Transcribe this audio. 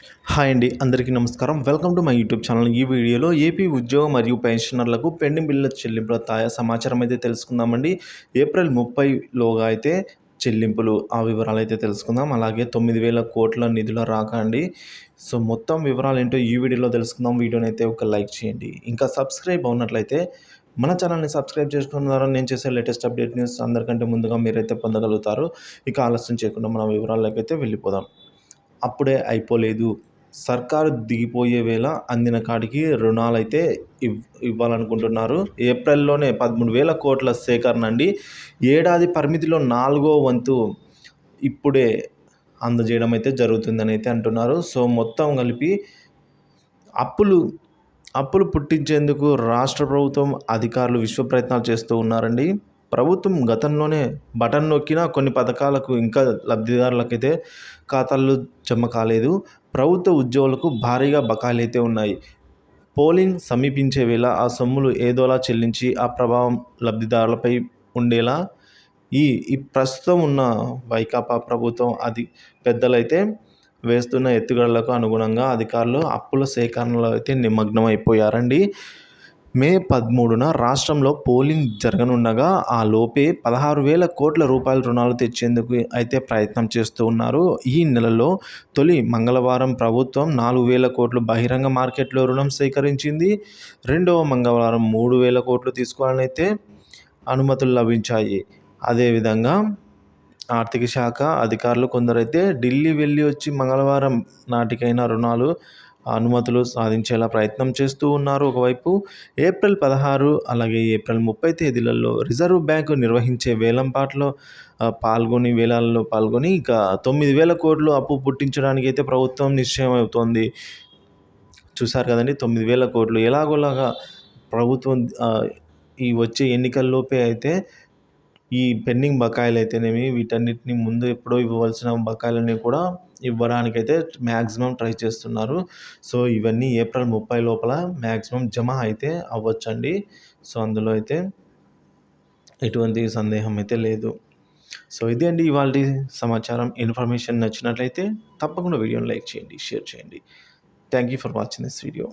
Hi అండి, అందరికీ నమస్కారం. Welcome to my YouTube channel. ఈ వీడియోలో ఏపీ ఉద్యోగ మరియు పెన్షనర్లకు పెండింగ్ బిల్లుల చెల్లింపుల తాజా సమాచారం అయితే తెలుసుకుందామండి. ఏప్రిల్ 30లోగా అయితే చెల్లింపులు ఆ వివరాలు అయితే తెలుసుకుందాం. అలాగే 9,000 కోట్ల నిధుల రాక అండి. సో మొత్తం వివరాలు ఏంటో ఈ వీడియోలో తెలుసుకుందాం. వీడియోని అయితే ఒక లైక్ చేయండి. ఇంకా సబ్స్క్రైబ్ అవునట్లయితే మన ఛానల్ని సబ్స్క్రైబ్ చేసుకోవడం ద్వారా నేను చేసే లేటెస్ట్ అప్డేట్ న్యూస్ అందరికంటే ముందుగా మీరైతే పొందగలుగుతారు. ఇక ఆలస్యం చేయకుండా మన వివరాల్లోకి అయితే వెళ్ళిపోదాం. అప్పుడే అయిపోలేదు. సర్కారు దిగిపోయే వేళ అందిన కాడికి రుణాలైతే ఇవ్వాలనుకుంటున్నారు. ఏప్రిల్‌లోనే 13,000 కోట్ల సేకరణ అండి. ఏడాది పరిమితిలో 4వ వంతు ఇప్పుడే అందజేయడం అయితే జరుగుతుందని అయితే అంటున్నారు. సో మొత్తం కలిపి అప్పులు అప్పులు పుట్టించేందుకు రాష్ట్ర ప్రభుత్వం అధికారులు విశ్వ ప్రయత్నాలు చేస్తూ ఉన్నారండి. ప్రభుత్వం గతంలోనే బటన్ నొక్కినా కొన్ని పథకాలకు ఇంకా లబ్ధిదారులకైతే ఖాతాల్లో జమ కాలేదు. ప్రభుత్వ ఉద్యోగులకు భారీగా బకాయిలైతే ఉన్నాయి. పోలింగ్ సమీపించే వేళ ఆ సొమ్ములు ఏదోలా చెల్లించి ఆ ప్రభావం లబ్ధిదారులపై ఉండేలా ఈ ఈ ప్రస్తుతం ఉన్న వైకాపా ప్రభుత్వం పెద్దలైతే వేస్తున్న ఎత్తుగడలకు అనుగుణంగా అధికారులు అప్పుల సేకరణలో అయితే నిమగ్నమైపోయారండి. మే 13న రాష్ట్రంలో పోలింగ్ జరగనుండగా ఆ లోపే 16,000 కోట్ల రూపాయల రుణాలు తెచ్చేందుకు అయితే ప్రయత్నం చేస్తూ ఉన్నారు. ఈ నెలలో తొలి మంగళవారం ప్రభుత్వం 4,000 కోట్లు బహిరంగ మార్కెట్లో రుణం సేకరించింది. రెండవ మంగళవారం 3,000 కోట్లు తీసుకోవాలని అయితే అనుమతులు లభించాయి. అదేవిధంగా ఆర్థిక శాఖ అధికారులు కొందరైతే ఢిల్లీ వెళ్ళి వచ్చి మంగళవారం నాటికైనా రుణాలు అనుమతులు సాధించేలా ప్రయత్నం చేస్తూ ఉన్నారు. ఒకవైపు ఏప్రిల్ 16 అలాగే ఏప్రిల్ 30 తేదీలలో రిజర్వ్ బ్యాంకు నిర్వహించే వేలంపాట్లో పాల్గొని ఇంకా 9,000 కోట్లు అప్పు పుట్టించడానికి అయితే ప్రభుత్వం నిశ్చయం అవుతోంది. చూశారు కదండి, 9,000 కోట్లు ఎలాగోలాగా ప్రభుత్వం ఈ వచ్చే ఎన్నికల్లోపే అయితే ఈ పెండింగ్ బకాయిలు అయితేనేమి వీటన్నిటిని ముందు ఎప్పుడో ఇవ్వవలసిన బకాయిలని కూడా ఇవ్వడానికైతే మ్యాక్సిమం ట్రై చేస్తున్నారు. సో ఇవన్నీ ఏప్రిల్ 30 లోపల మ్యాక్సిమం జమ అయితే అవ్వచ్చండి. సో అందులో అయితే ఎటువంటి సందేహం అయితే లేదు. సో ఇదే అండి ఇవాల్టి సమాచారం. ఇన్ఫర్మేషన్ నచ్చినట్లయితే తప్పకుండా వీడియోని లైక్ చేయండి, షేర్ చేయండి. Thank you for watching this video.